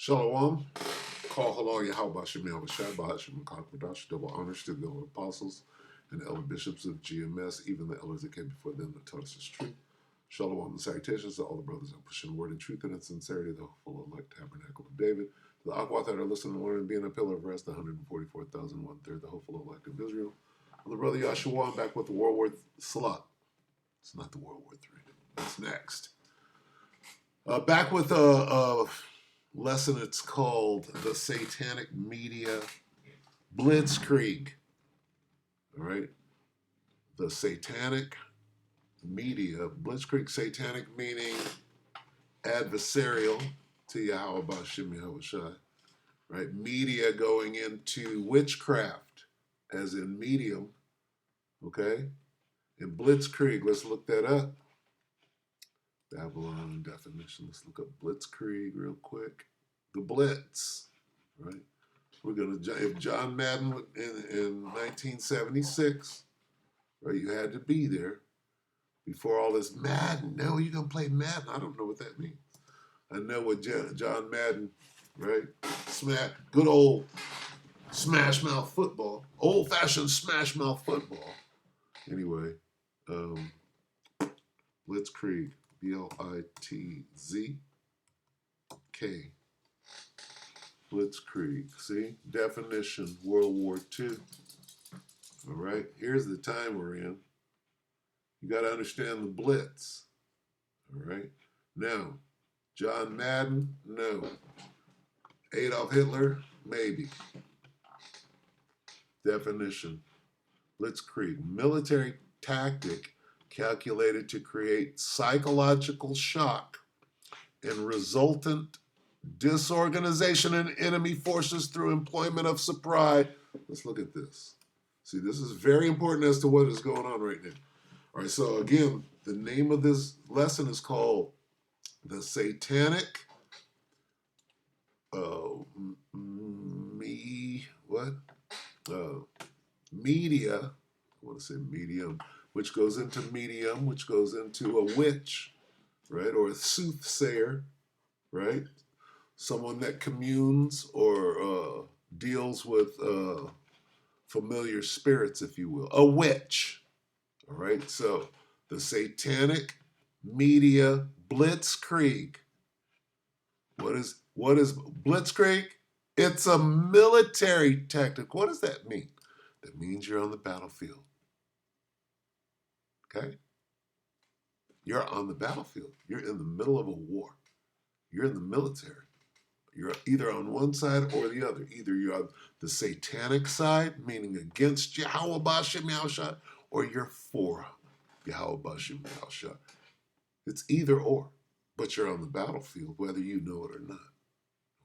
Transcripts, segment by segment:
Shalom. Call halal Yahweh Shem Yahweh Shai Bahashim Kakadash, double honors to the apostles and the elder bishops of GMS, even the elders that came before them that taught us his truth. Shalom and salutations to all the brothers that push in word and truth and in sincerity, the full elect tabernacle of David. To the Aquath that are listening to learn and being a pillar of rest, the 144,000, one-third, the hopeful elect of Israel. And the brother Yahshua, I'm back with the World War Salat. It's not the World War III. That's next. Back with a lesson. It's called the Satanic Media BLITZKREIG. All right, the Satanic Media BLITZKREIG. Satanic meaning adversarial to Yahweh B'Shem Yahweh Shai. Right, media going into witchcraft, as in medium. Okay, and BLITZKREIG. Let's look that up. Babylon definition. Let's look up BLITZKREIG real quick. The Blitz, right? We're gonna, if John Madden in 1976, right? You had to be there before all this Madden. No, you're gonna play Madden. I don't know what that means. I know what John Madden, right? Good old smash mouth football, old fashioned smash mouth football. Anyway, BLITZKREIG, BLITZK. BLITZKREIG. See? Definition, World War II. All right? Here's the time we're in. You got to understand the Blitz. All right? Now, John Madden? No. Adolf Hitler? Maybe. Definition, BLITZKREIG. Military tactic calculated to create psychological shock and resultant disorganization in enemy forces through employment of surprise. Let's look at this. See, this is very important as to what is going on right now. All right, so again, the name of this lesson is called the Satanic Media. I want to say medium, which goes into medium, which goes into a witch, right, or a soothsayer, right? Someone that communes or deals with familiar spirits, if you will. A witch. All right. So the Satanic Media BLITZKREIG. What is BLITZKREIG? It's a military tactic. What does that mean? That means you're on the battlefield. Okay? You're on the battlefield. You're in the middle of a war. You're in the military. You're either on one side or the other. Either you're on the satanic side, meaning against Yahweh B'Shem Yahweh Shai, or you're for Yahweh B'Shem Yahweh Shai. It's either or, but you're on the battlefield, whether you know it or not.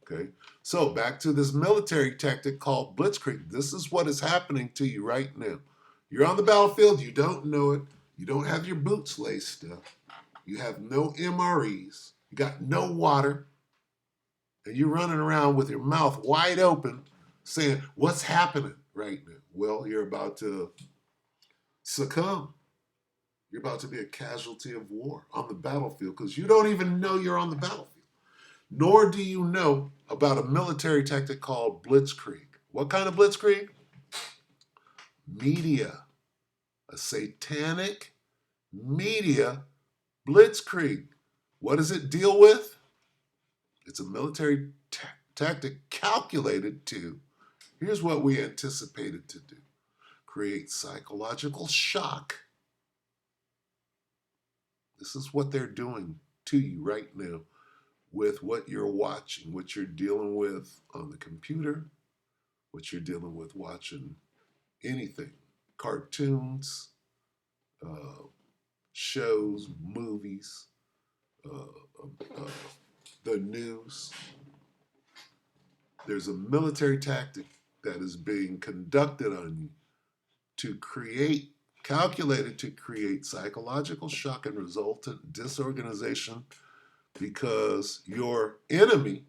Okay? So back to this military tactic called BLITZKREIG. This is what is happening to you right now. You're on the battlefield. You don't know it. You don't have your boots laced up. You have no MREs. You got no water. And you're running around with your mouth wide open saying, what's happening right now? Well, you're about to succumb. You're about to be a casualty of war on the battlefield because you don't even know you're on the battlefield. Nor do you know about a military tactic called BLITZKREIG. What kind of BLITZKREIG? Media. A satanic media BLITZKREIG. What does it deal with? It's a military tactic calculated to, here's what we anticipated to do, create psychological shock. This is what they're doing to you right now with what you're watching, what you're dealing with on the computer, what you're dealing with watching anything, cartoons, shows, movies, the news. There's a military tactic that is being conducted on you to create, calculated to create psychological shock and resultant disorganization because your enemy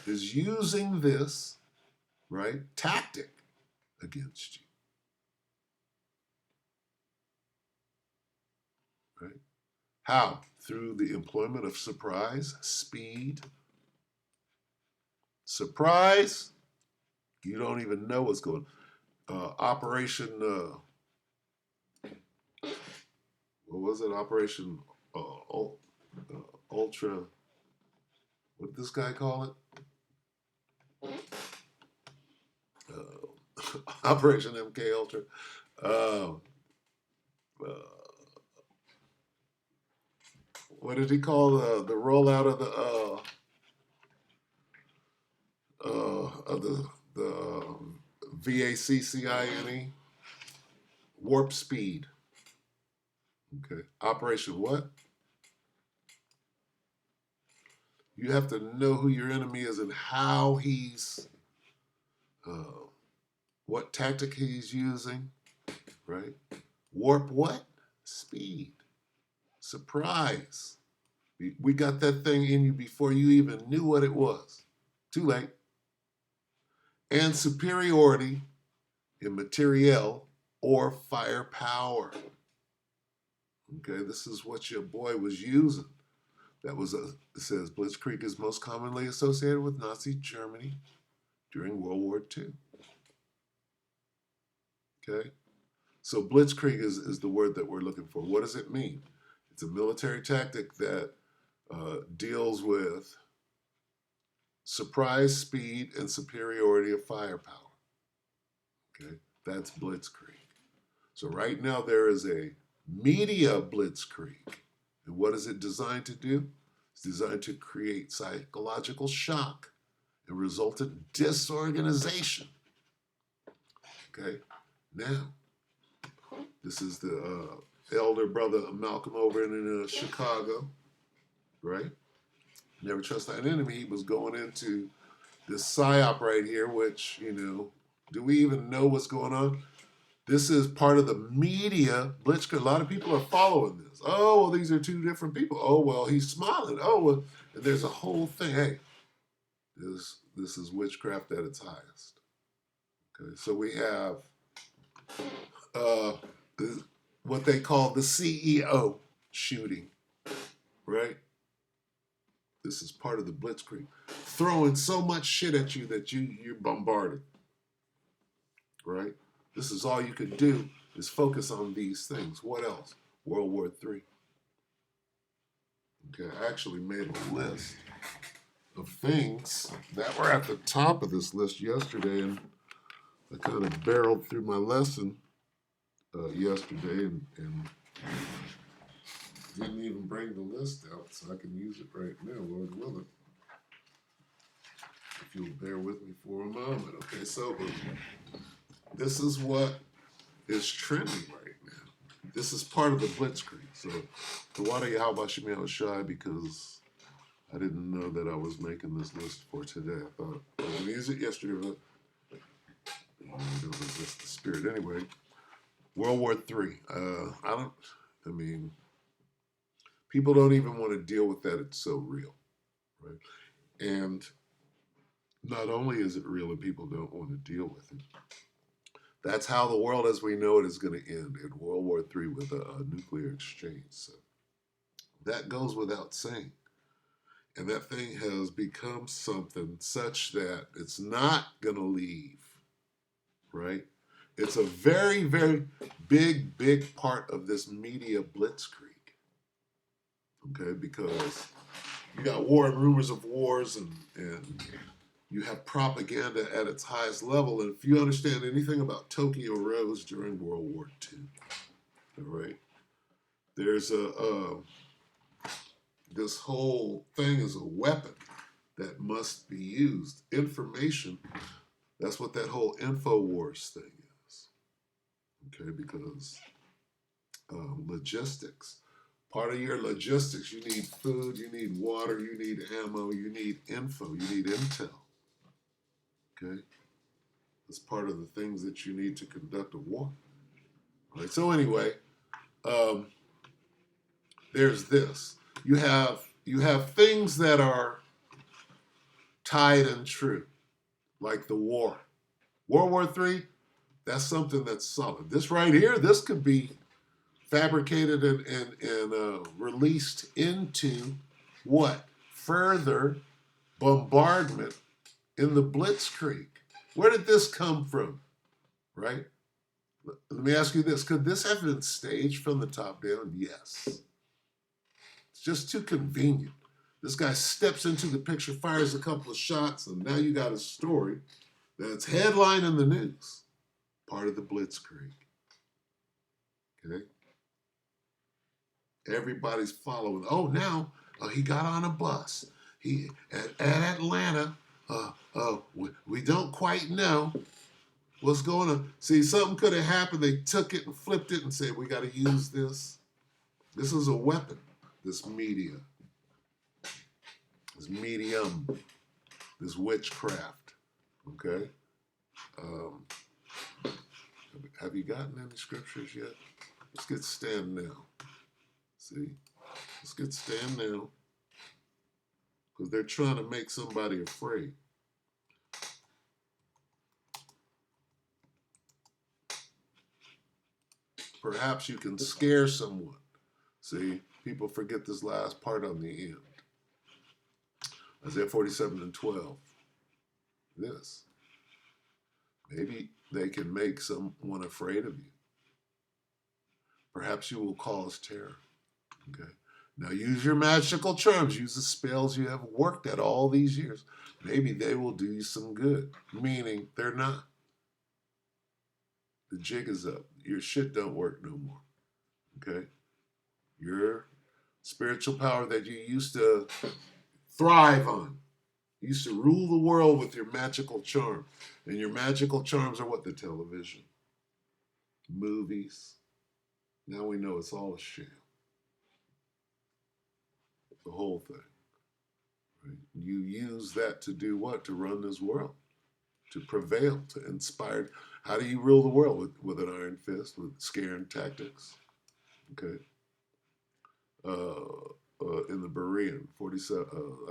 is using this, right, tactic against you. Right? How? Through the employment of surprise, speed, Surprise, you don't even know what's going on. Operation, what was it? Operation Ultra, what did this guy call it? Operation MK Ultra. What did he call the rollout of the VACCINE? Warp speed. Okay. Operation what? You have to know who your enemy is and how he's, what tactic he's using, right? Warp what? Speed. Surprise. We got that thing in you before you even knew what it was. Too late. And superiority in materiel or firepower. Okay, this is what your boy was using. That was it says Blitzkrieg is most commonly associated with Nazi Germany during World War II. Okay, so Blitzkrieg is the word that we're looking for. What does it mean? It's a military tactic that deals with surprise, speed, and superiority of firepower. Okay, that's Blitzkrieg. So right now there is a media Blitzkrieg. And what is it designed to do? It's designed to create psychological shock and resultant disorganization. Okay, now this is the elder brother of Malcolm over in Chicago, right? Never trust thine enemy. He was going into this psyop right here, which, you know, do we even know what's going on? This is part of the media Blitzkrieg. A lot of people are following this. Oh, well, these are two different people. Oh, well, he's smiling. Oh, well, and there's a whole thing. Hey, this is witchcraft at its highest. Okay, so we have what they call the CEO shooting, right? This is part of the Blitzkrieg. Throwing so much shit at you that you're bombarded, right? This is all you could do is focus on these things. What else? World War III. Okay, I actually made a list of things that were at the top of this list yesterday, and I kind of barreled through my lesson yesterday and didn't even bring the list out, so I can use it right now, Lord willing. If you'll bear with me for a moment. Okay, so this is what is trending right now. This is part of the Blitzkrieg. So, Tawada Yahweh Shemel Shai, because I didn't know that I was making this list for today. I thought I was going to use it yesterday, but I don't resist the spirit anyway. World War III. People don't even want to deal with that. It's so real, right? And not only is it real and people don't want to deal with it, that's how the world as we know it is going to end in World War III with a nuclear exchange. So that goes without saying. And that thing has become something such that it's not going to leave, right? It's a very, very big part of this media blitzkrieg. Okay, because you got war and rumors of wars, and you have propaganda at its highest level. And if you understand anything about Tokyo Rose during World War II, all right, there's this whole thing is a weapon that must be used. Information, that's what that whole InfoWars thing is. Okay, because logistics. Part of your logistics, you need food, you need water, you need ammo, you need info, you need intel. Okay? That's part of the things that you need to conduct a war. All right, so anyway, there's this. You have things that are tied and true, like the war. World War III, that's something that's solid. This right here, this could be fabricated and released into what? Further bombardment in the Blitzkrieg. Where did this come from, right? Let me ask you this. Could this have been staged from the top down? Yes. It's just too convenient. This guy steps into the picture, fires a couple of shots, and now you got a story that's headline in the news. Part of the Blitzkrieg. Okay? Everybody's following. Oh, now he got on a bus. He at Atlanta. We don't quite know what's going on. See, something could have happened. They took it and flipped it and said, we got to use this. This is a weapon. This media. This medium. This witchcraft. Okay? Have you gotten any scriptures yet? Let's get stand now. See? Let's get stand now. Because they're trying to make somebody afraid. Perhaps you can scare someone. See, people forget this last part on the end. Isaiah 47:12. This. Maybe they can make someone afraid of you. Perhaps you will cause terror. Okay. Now use your magical charms. Use the spells you have worked at all these years. Maybe they will do you some good. Meaning they're not. The jig is up. Your shit don't work no more. Okay? Your spiritual power that you used to thrive on. You used to rule the world with your magical charm. And your magical charms are what? The television. Movies. Now we know it's all a sham. The whole thing. Right? You use that to do what? To run this world. To prevail. To inspire. How do you rule the world? With an iron fist, with scaring tactics. Okay. In the Berean,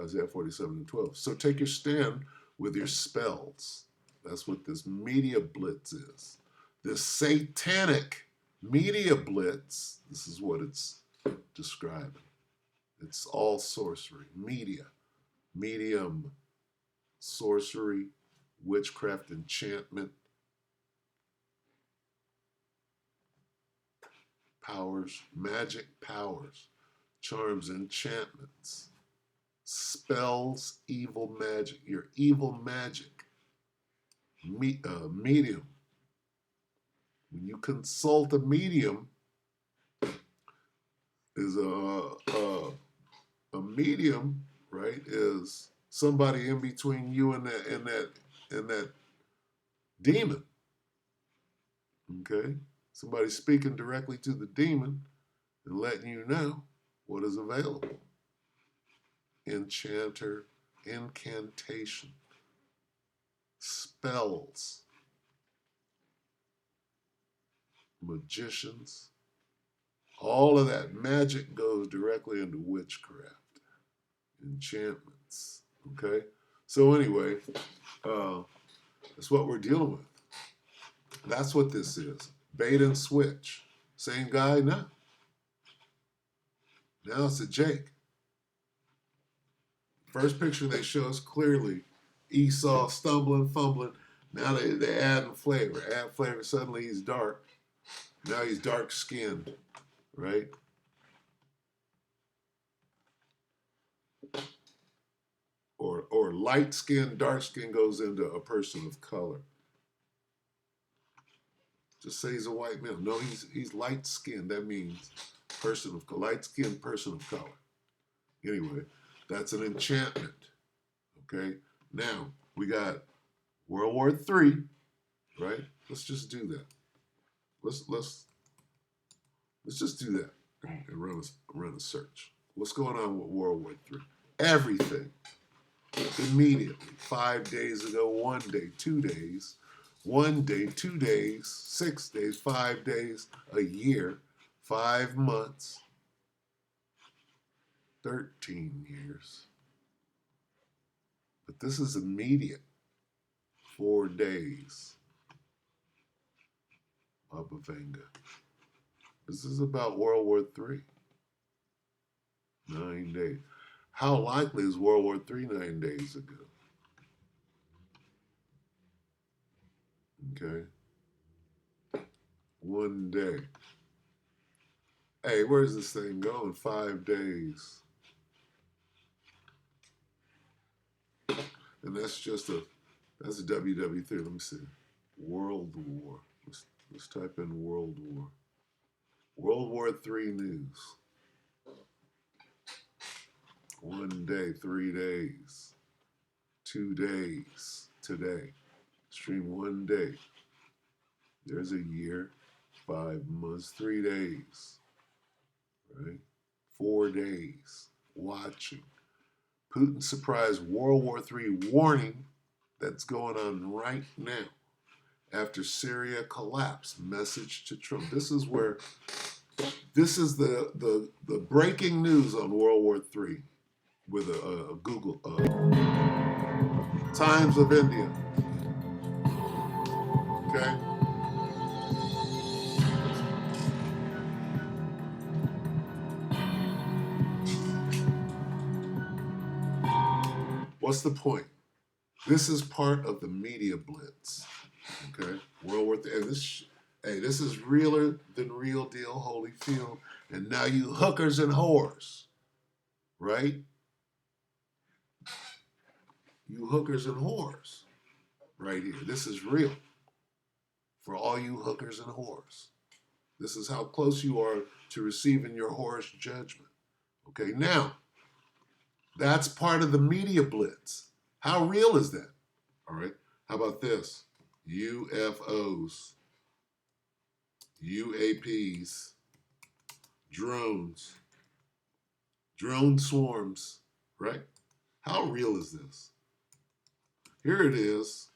Isaiah 47:12. So take your stand with your spells. That's what this media blitz is. This satanic media blitz, this is what it's describing. It's all sorcery, media, medium, sorcery, witchcraft, enchantment, powers, magic powers, charms, enchantments, spells, evil magic, your evil magic, medium. When you consult a medium, is a medium, right? Is somebody in between you and that demon. Okay, somebody speaking directly to the demon and letting you know what is available. Enchanter, incantation, spells, magicians. All of that magic goes directly into witchcraft, enchantments. Okay? So anyway, that's what we're dealing with. That's what this is. Bait and switch. Same guy? No. Now it's a Jake. First picture they show us clearly Esau stumbling, fumbling. Now they add flavor. Add flavor. Suddenly he's dark. Now he's dark skinned, right? Or light skin, dark skin goes into a person of color. Just say he's a white male. No, he's light skinned. That means person of light skinned person of color. Anyway, that's an enchantment. Okay. Now we got World War III, right? Let's just do that. Let's just do that and run a search. What's going on with World War III? Everything. Immediately. 5 days ago, 1 day, 2 days, 1 day, 2 days, 6 days, 5 days, a year, 5 months, 13 years. But this is immediate. 4 days. Baba Vanga. This is about World War III. 9 days. How likely is World War III 9 days ago? Okay. One day. Hey, where's this thing going? 5 days. And that's a WW3. Let me see. World War. Let's type in World War. World War III news. 1 day, 3 days. 2 days. Today. Stream 1 day. There's a year. 5 months, 3 days. Right? 4 days. Watching. Putin surprise World War III warning that's going on right now after Syria collapse. Message to Trump. This is the breaking news on World War III with a Google Times of India. Okay. What's the point? This is part of the media blitz. Okay, World War III. And this is realer than real deal, Holyfield. And now you hookers and whores, right? You hookers and whores, right here. This is real for all you hookers and whores. This is how close you are to receiving your whorish judgment. Okay, now that's part of the media blitz. How real is that? All right. How about this? UFOs, UAPs, drones, drone swarms, right? How real is this? Here it is.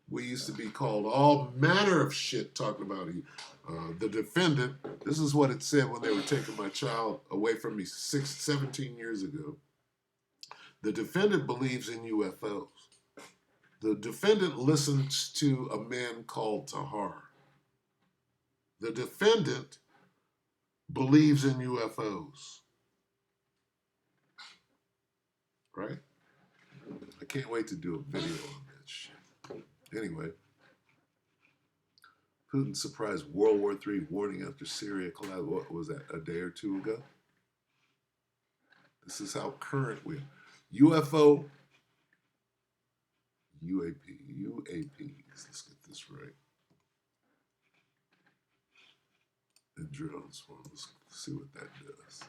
We used to be called all manner of shit talking about the defendant. This is what it said when they were taking my child away from me 17 years ago. The defendant believes in UFOs. The defendant listens to a man called Tahar. The defendant believes in UFOs. Right? I can't wait to do a video on that shit. Anyway, Putin surprised World War III warning after Syria collapsed. What was that, a day or two ago? This is how current we are. UFO, UAPs. Let's get this right. And drones. Well, let's see what that does.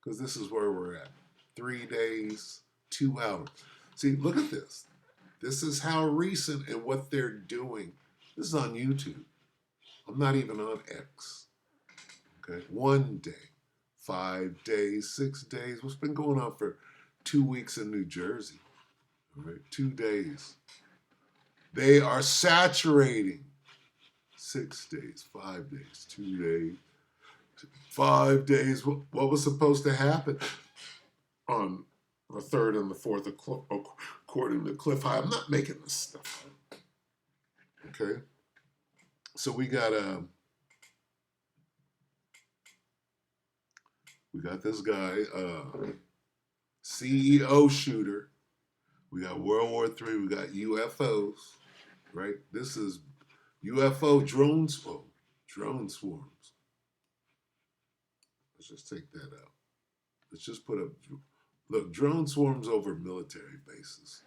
Because this is where we're at. 3 days, 2 hours. See, look at this. This is how recent and what they're doing. This is on YouTube. I'm not even on X. Okay, 1 day, 5 days, 6 days. What's been going on for 2 weeks in New Jersey? All right, 2 days. They are saturating. 6 days, 5 days, 2 days, 5 days. What was supposed to happen on the 3rd and the 4th, according to Cliff High? I'm not making this stuff up. Okay, so we got this guy, CEO shooter. We got World War III. We got UFOs, right? This is UFO drone swarms. Let's just take that out. Let's just put up, look, drone swarms over military bases.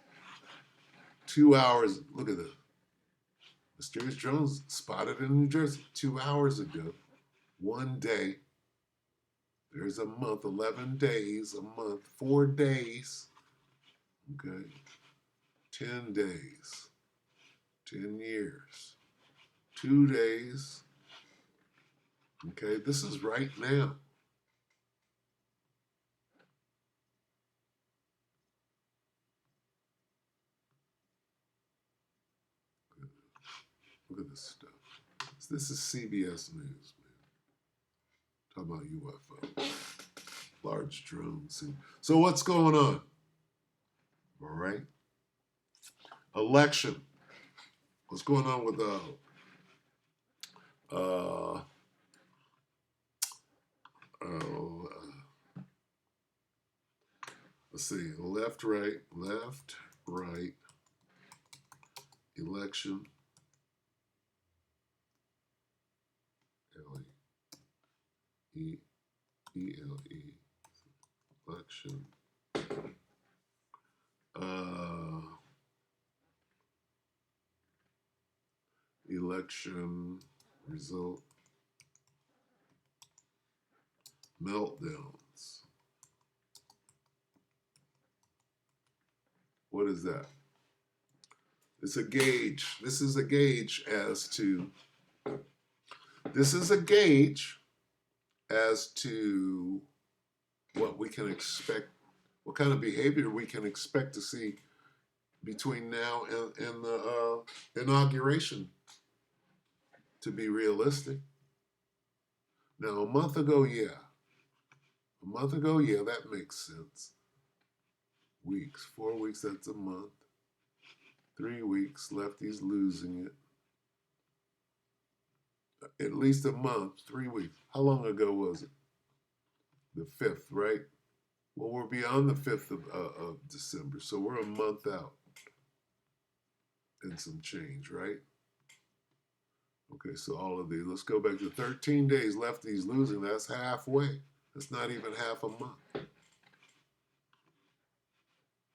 2 hours, look at this. Mysterious drones spotted in New Jersey 2 hours ago. 1 day. There's a month, 11 days, a month, 4 days. Okay. 10 days. 10 years. 2 days. Okay, this is right now. Look at this stuff. This is CBS News, man. Talking about UFO. Large drones. So what's going on? All right. Election. What's going on with let's see, left, right, election. election, L-E-E-L-E, election, election result, meltdowns. What is that? It's a gauge. This is a gauge as to what we can expect, what kind of behavior we can expect to see between now and the inauguration, to be realistic. Now, a month ago, yeah, that makes sense. Weeks, 4 weeks, that's a month. 3 weeks, lefties losing it. At least a month, 3 weeks. How long ago was it? The 5th, right? Well, we're beyond the 5th of December, so we're a month out and some change, right? Okay, so all of these, let's go back to 13 days, lefties losing, that's halfway. That's not even half a month.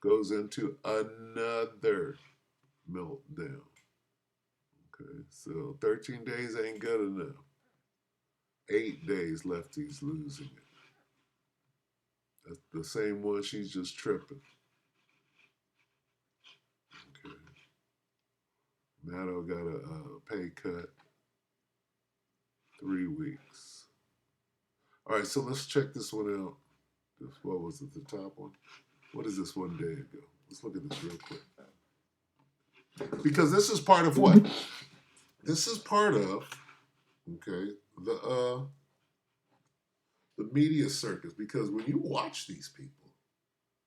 Goes into another meltdown. Okay, so 13 days ain't good enough. 8 days, lefties losing it. That's the same one, she's just tripping. Okay. Maddow got a pay cut. 3 weeks. All right, so let's check this one out. What was it, the top one? What is this 1 day ago? Let's look at this real quick. Because this is part of what? This is part of, okay, the media circus. Because when you watch these people,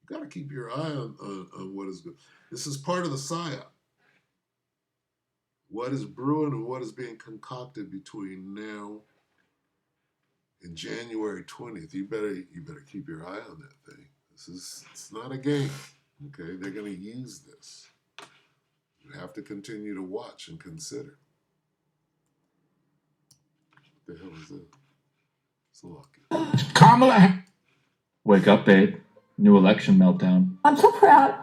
you got to keep your eye on what is good. This is part of the psyop. What is brewing and what is being concocted between now and January 20th. You better keep your eye on that thing. It's not a game. Okay, they're going to use this. You have to continue to watch and consider. What the hell is that? It's lucky. Kamala. Wake up, babe. New election meltdown. I'm so proud.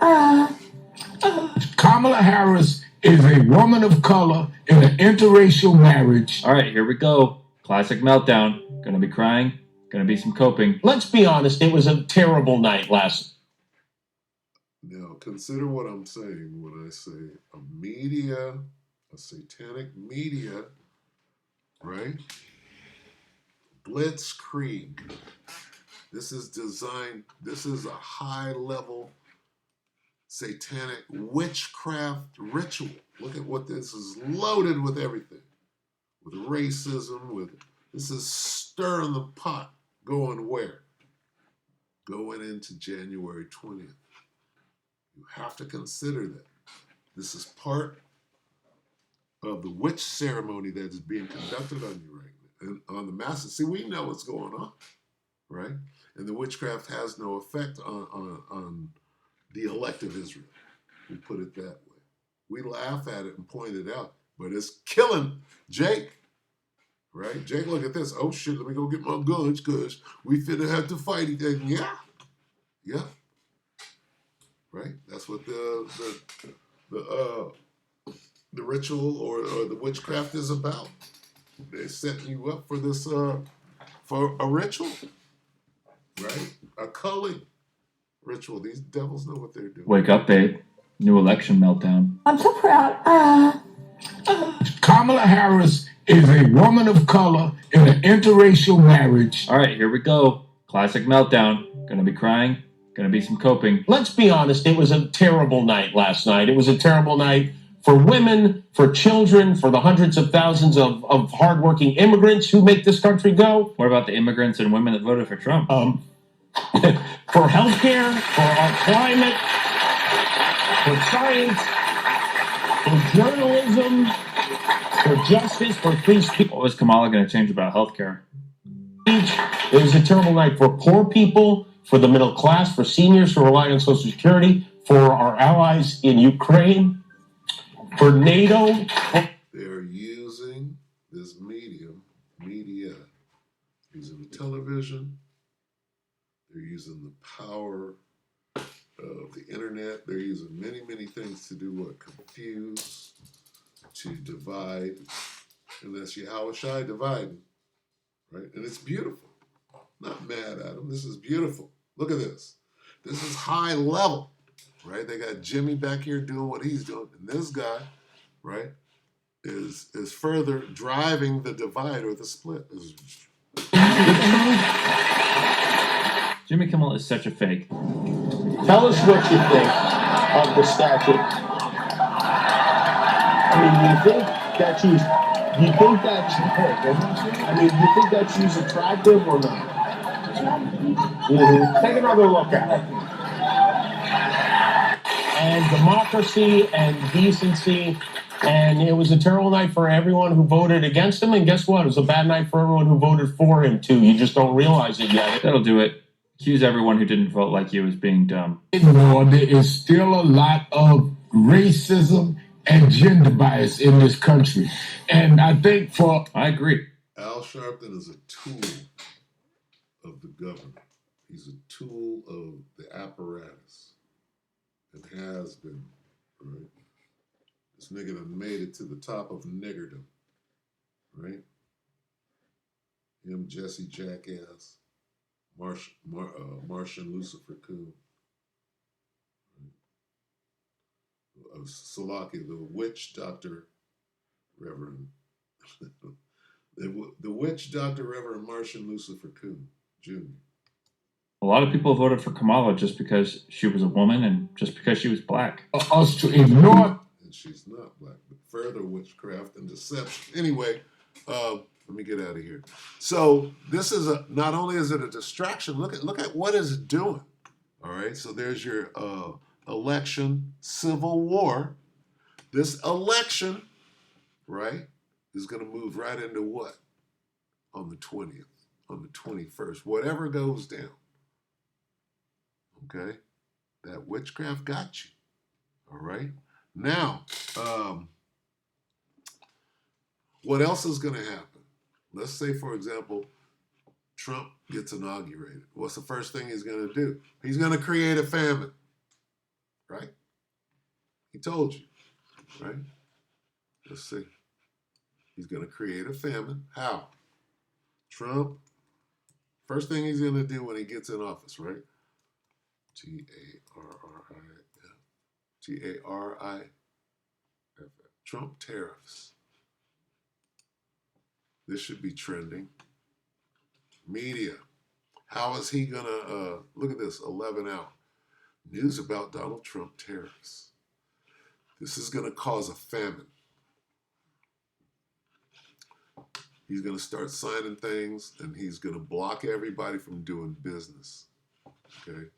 Kamala Harris is a woman of color in an interracial marriage. All right, here we go. Classic meltdown. Gonna be crying. Gonna be some coping. Let's be honest, it was a terrible night last. Now, consider what I'm saying when I say a satanic media, right? Blitzkrieg. This is designed, this is a high-level satanic witchcraft ritual. Look at what this is, loaded with everything. With racism, this is stirring the pot. Going where? Going into January 20th. You have to consider that. This is part of the witch ceremony that is being conducted on you right now, and on the masses. See, we know what's going on, right? And the witchcraft has no effect on the elect of Israel. We put it that way. We laugh at it and point it out, but it's killing Jake, right? Jake, look at this. Oh shit, let me go get my guns because we finna have to fight each other. Yeah. Right? That's what the ritual or the witchcraft is about. They're setting you up for this for a ritual, right? A culling ritual. These devils know what they're doing. Wake up, babe. New election meltdown. I'm so proud. Kamala Harris is a woman of color in an interracial marriage. All right, here we go. Classic meltdown. Gonna be crying. Gonna be some coping. Let's be honest, it was a terrible night last night. It was a terrible night for women, for children, for the hundreds of thousands of hardworking immigrants who make this country go. What about the immigrants and women that voted for Trump? For healthcare, for our climate, for science, for journalism, for justice, for free speech. What was Kamala going to change about healthcare? It was a terrible night for poor people, for the middle class, for seniors who rely on Social Security, for our allies in Ukraine, for NATO. They are using this media, using the television. They're using the power of the internet. They're using many, many things to do what? Confuse, to divide. And that's Yahweh Shai dividing, right? And it's beautiful. Not mad at them. This is beautiful. Look at this. This is high level, right? They got Jimmy back here doing what he's doing. And this guy, right, is further driving the divide or the split. Jimmy Kimmel is such a fake. Tell us what you think of the statue. I mean, do you think that she's attractive or not? Take another look at it. And democracy and decency, and it was a terrible night for everyone who voted against him, and guess what? It was a bad night for everyone who voted for him, too. You just don't realize it yet. That'll do it. Accuse everyone who didn't vote like you as being dumb. There is still a lot of racism and gender bias in this country. And I think I agree. Al Sharpton is a tool of the government. He's a tool of the apparatus. And has been, right? This nigga done made it to the top of niggerdom, right? Him, Jesse Jackass, Martian Lucifer Coon, right? Salaki, the witch doctor, Reverend, the witch doctor, Reverend Martian Lucifer Coon, Jr. A lot of people voted for Kamala just because she was a woman and just because she was black. Us to ignore. And she's not black, but further witchcraft and deception. Anyway, let me get out of here. So this is not only is it a distraction, look at what it's doing. All right, so there's your election, civil war. This election, right, is going to move right into what? On the 20th, on the 21st, whatever goes down. Okay, that witchcraft got you. All right. Now, what else is going to happen? Let's say, for example, Trump gets inaugurated. What's the first thing he's going to do? He's going to create a famine. Right? He told you. Right? Let's see. He's going to create a famine. How? Trump, first thing he's going to do when he gets in office, right? T-A-R-R-I-F-F. Trump tariffs. This should be trending. Media. How is he going to, look at this, 11 out. News about Donald Trump tariffs. This is going to cause a famine. He's going to start signing things, and he's going to block everybody from doing business. Okay?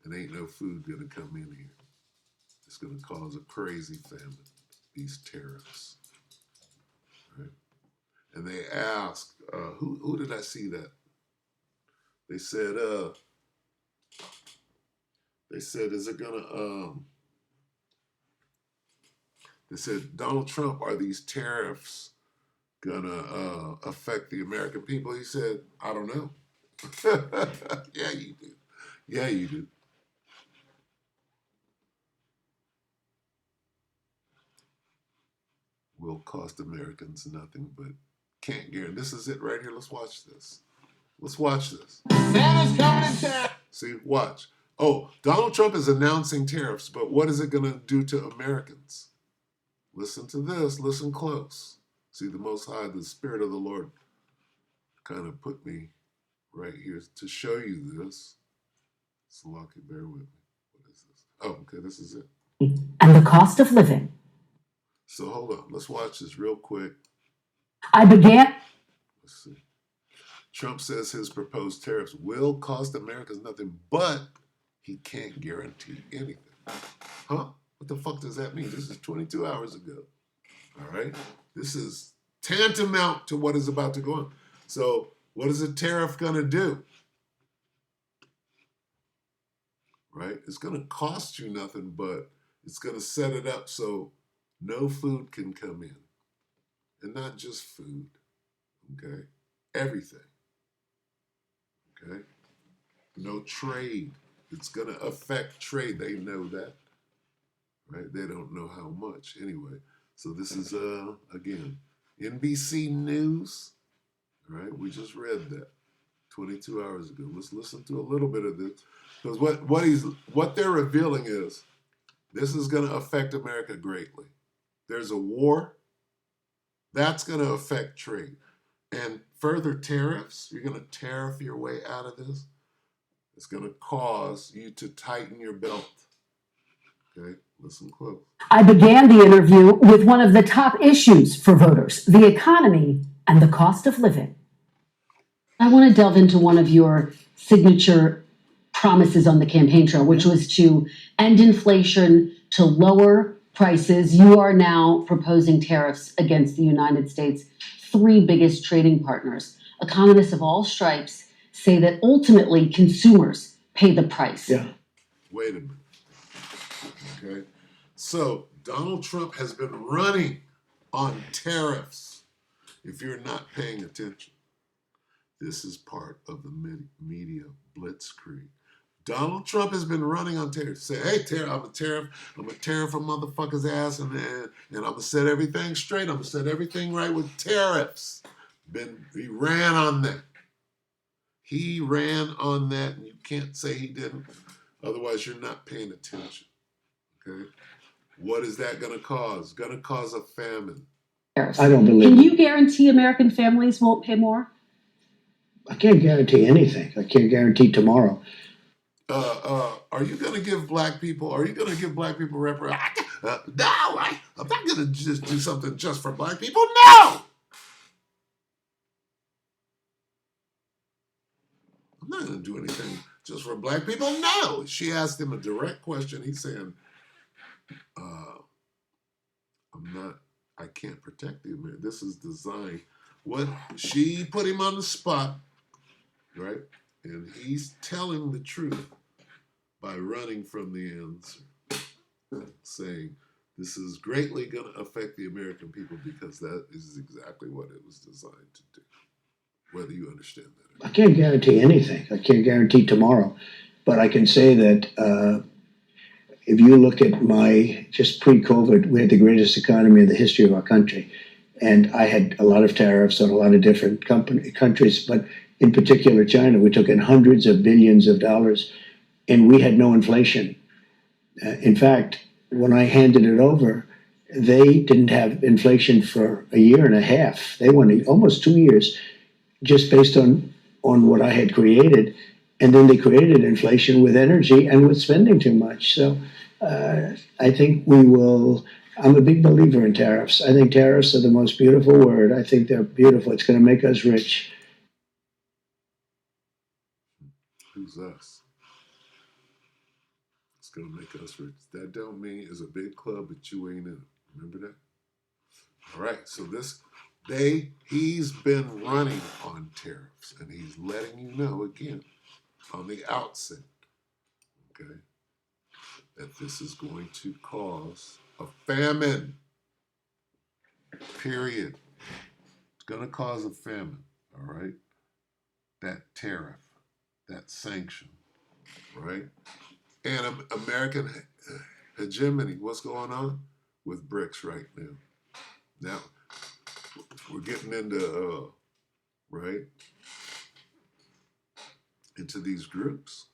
And ain't no food going to come in here. It's going to cause a crazy famine, these tariffs. Right? And they asked, who did I see that? They said, is it going to, they said, Donald Trump, are these tariffs going to affect the American people? He said, I don't know. Yeah, you do. Yeah, you do. Will cost Americans nothing, but can't guarantee. This is it right here. Let's watch this. Let's watch this. Santa's coming to town. See, watch. Oh, Donald Trump is announcing tariffs, but what is it going to do to Americans? Listen to this. Listen close. See, the Most High, the Spirit of the Lord, kind of put me right here to show you this. Salaki, bear with me. What is this? Oh, okay, this is it. And the cost of living. So hold on. Let's watch this real quick. I began. Let's see. Trump says his proposed tariffs will cost Americans nothing, but he can't guarantee anything. Huh? What the fuck does that mean? This is 22 hours ago. All right? This is tantamount to what is about to go on. So what is a tariff going to do? Right? It's going to cost you nothing, but It's going to set it up so no food can come in. And not just food, okay? Everything, okay? No trade. It's going to affect trade. They know that, right? They don't know how much. Anyway, so this is, again, NBC News, all right? We just read that 22 hours ago. Let's listen to a little bit of this. Because what they're revealing is this is going to affect America greatly. There's a war. That's going to affect trade. And further tariffs, you're going to tariff your way out of this. It's going to cause you to tighten your belt. Okay, listen close. I began the interview with one of the top issues for voters, the economy and the cost of living. I want to delve into one of your signature promises on the campaign trail, which was to end inflation, to lower prices. You are now proposing tariffs against the United States' three biggest trading partners. Economists of all stripes say that ultimately consumers pay the price. Yeah. Wait a minute. Okay. So Donald Trump has been running on tariffs. If you're not paying attention, this is part of the media blitzkrieg. Donald Trump has been running on tariffs. Say, hey, I'm a tariff a motherfucker's ass, and I'm gonna set everything straight. I'm gonna set everything right with tariffs. He ran on that. He ran on that, and you can't say he didn't. Otherwise, you're not paying attention. Okay? What is that gonna cause? Gonna cause a famine. I don't believe Can it. you guarantee American families won't pay more? I can't guarantee anything. I can't guarantee tomorrow. Are you going to give black people reparations? No, I'm not going to just do something just for black people. No! I'm not going to do anything just for black people. No! She asked him a direct question. He's saying, I can't protect the American. This is designed. She put him on the spot, right? And he's telling the truth by running from the answer, saying this is greatly going to affect the American people because that is exactly what it was designed to do, whether you understand that. I can't guarantee anything. I can't guarantee tomorrow. But I can say that if you look at just pre-COVID, we had the greatest economy in the history of our country. And I had a lot of tariffs on a lot of different countries, but in particular China, we took in hundreds of billions of dollars, and we had no inflation. In fact, when I handed it over, they didn't have inflation for a year and a half. They went almost 2 years just based on what I had created. And then they created inflation with energy and with spending too much. So I think I'm a big believer in tariffs. I think tariffs are the most beautiful word. I think they're beautiful. It's going to make us rich. Who's us? It's going to make us rich. That don't mean it's a big club, but you ain't in it. Remember that? All right. So he's been running on tariffs, and he's letting you know again on the outset, okay, that this is going to cause a famine. Period. It's going to cause a famine. All right. That tariff, that sanction, right? And American hegemony, what's going on with BRICS right now? Now, we're getting into, right, into these groups,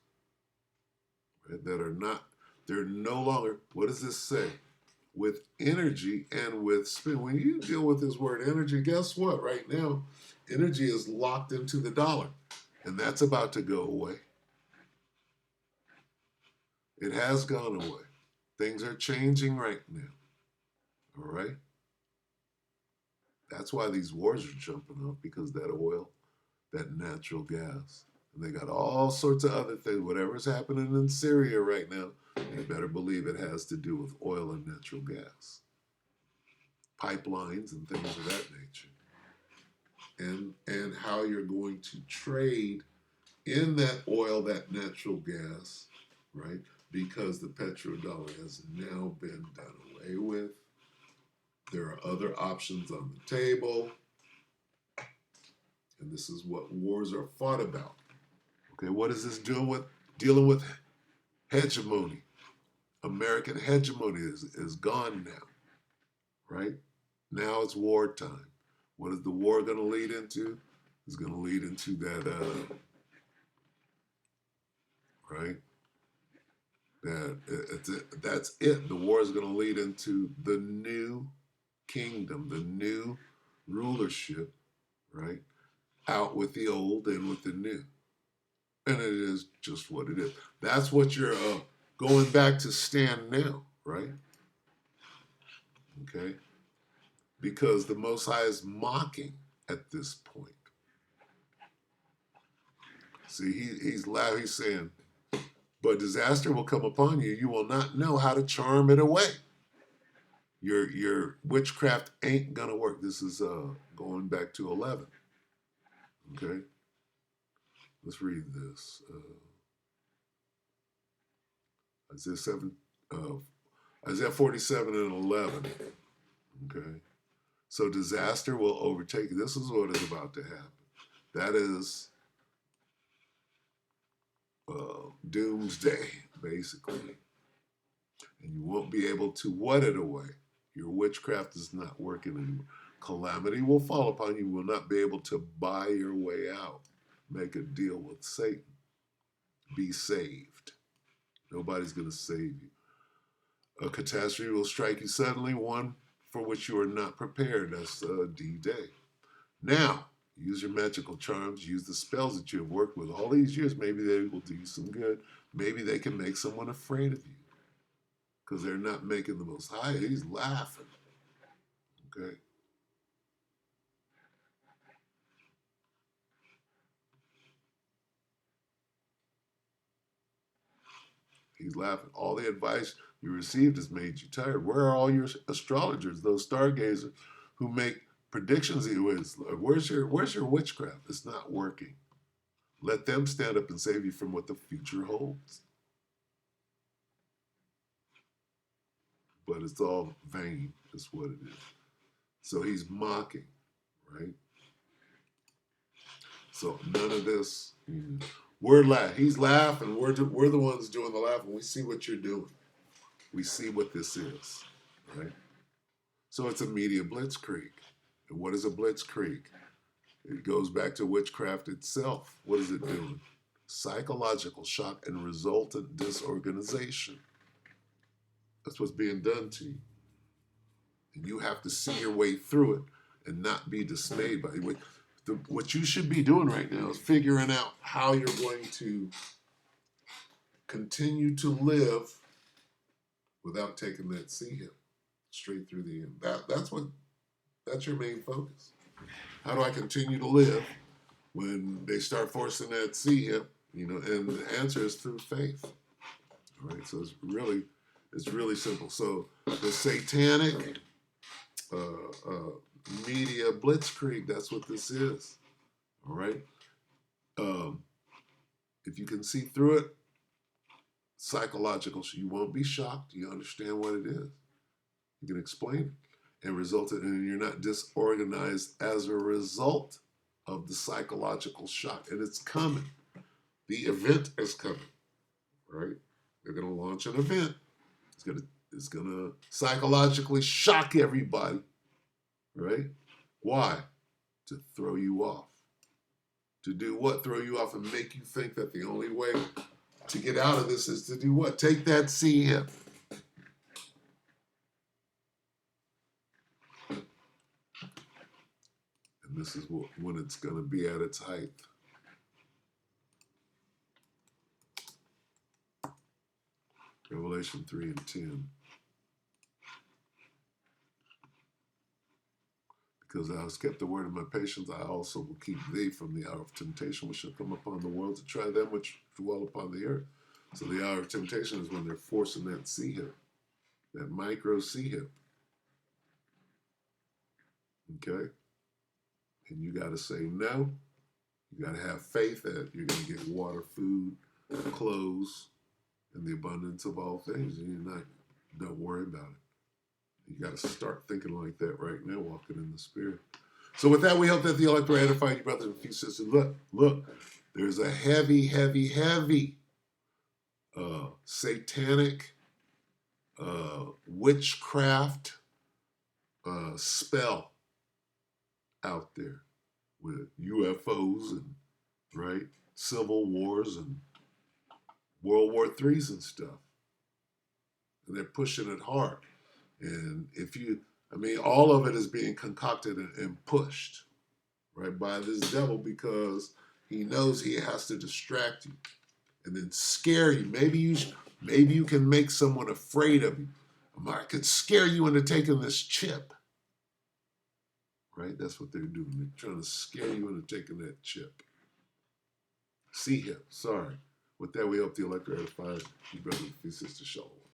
right, they're no longer, what does this say? With energy and with spin. When you deal with this word energy, guess what? Right now, energy is locked into the dollar, and that's about to go away. It has gone away. Things are changing right now. All right? That's why these wars are jumping up, because that oil, that natural gas, and they got all sorts of other things. Whatever's happening in Syria right now, you better believe it has to do with oil and natural gas, pipelines and things of that nature, and how you're going to trade in that oil, that natural gas, right? because the petrodollar has now been done away with. There are other options on the table, and this is what wars are fought about. Okay, what is this dealing with hegemony? American hegemony is gone now, right? Now it's wartime. What is the war going to lead into? It's going to lead into that, right? That's it. The war is going to lead into the new kingdom, the new rulership, right? Out with the old and with the new. And it is just what it is. That's what you're going back to stand now, right? Okay? Because the Most High is mocking at this point. See, he's loud, he's saying, but disaster will come upon you. You will not know how to charm it away. Your witchcraft ain't gonna work. This is going back to 11. Okay, let's read this. Isaiah 47 and 11. Okay, so disaster will overtake you. This is what is about to happen. That is doomsday, basically. And you won't be able to what it away. Your witchcraft is not working anymore. Calamity will fall upon you. You will not be able to buy your way out. Make a deal with Satan. Be saved. Nobody's going to save you. A catastrophe will strike you suddenly, one for which you are not prepared. That's D-Day. Now, use your magical charms. Use the spells that you have worked with all these years. Maybe they will do you some good. Maybe they can make someone afraid of you. Because they're not making the Most High. He's laughing. Okay? He's laughing. All the advice you received has made you tired. Where are all your astrologers, those stargazers who make predictions? Where's your witchcraft? It's not working. Let them stand up and save you from what the future holds. But it's all vain, is what it is. So he's mocking, right? So none of this. He's laughing. We're the ones doing the laughing. We see what you're doing. We see what this is, right? So it's a media blitzkrieg. And what is a blitzkrieg? It goes back to witchcraft itself. What is it doing? Psychological shock and resultant disorganization. That's what's being done to you. And you have to see your way through it and not be dismayed by it. What you should be doing right now is figuring out how you're going to continue to live without taking that C-hip straight through the end. That's your main focus. How do I continue to live when they start forcing that C-hip? And the answer is through faith. All right, so it's really simple. So the satanic media blitzkrieg, that's what this is. All right. If you can see through it, psychological, so you won't be shocked. You understand what it is. You can explain it and result in, and you're not disorganized as a result of the psychological shock. And it's coming. The event is coming. Right? They're going to launch an event. It's gonna psychologically shock everybody. Right? Why? To throw you off. To do what? Throw you off and make you think that the only way to get out of this is to do what? Take that C-hip. And this is when it's going to be at its height. Revelation 3 and 10. Because thou hast kept the word of my patience, I also will keep thee from the hour of temptation which shall come upon the world to try them which dwell upon the earth. So the hour of temptation is when they're forcing that C-hip, that micro C-hip. Okay? And you got to say no. You got to have faith that you're going to get water, food, clothes, and the abundance of all things, and don't worry about it. You got to start thinking like that right now, walking in the Spirit. So with that, we hope that the elect will edify you, brothers and sisters. Look, there's a heavy, heavy, heavy satanic witchcraft spell out there with UFOs and civil wars and World War IIIs and stuff, and they're pushing it hard. And all of it is being concocted and pushed by this devil, because he knows he has to distract you and then scare you. Maybe you can make someone afraid of you. I could scare you into taking this chip. That's what they're doing. They're trying to scare you into taking that chip. See him. Sorry. With that, we hope the elect are edified. You brothers and sisters, shalom.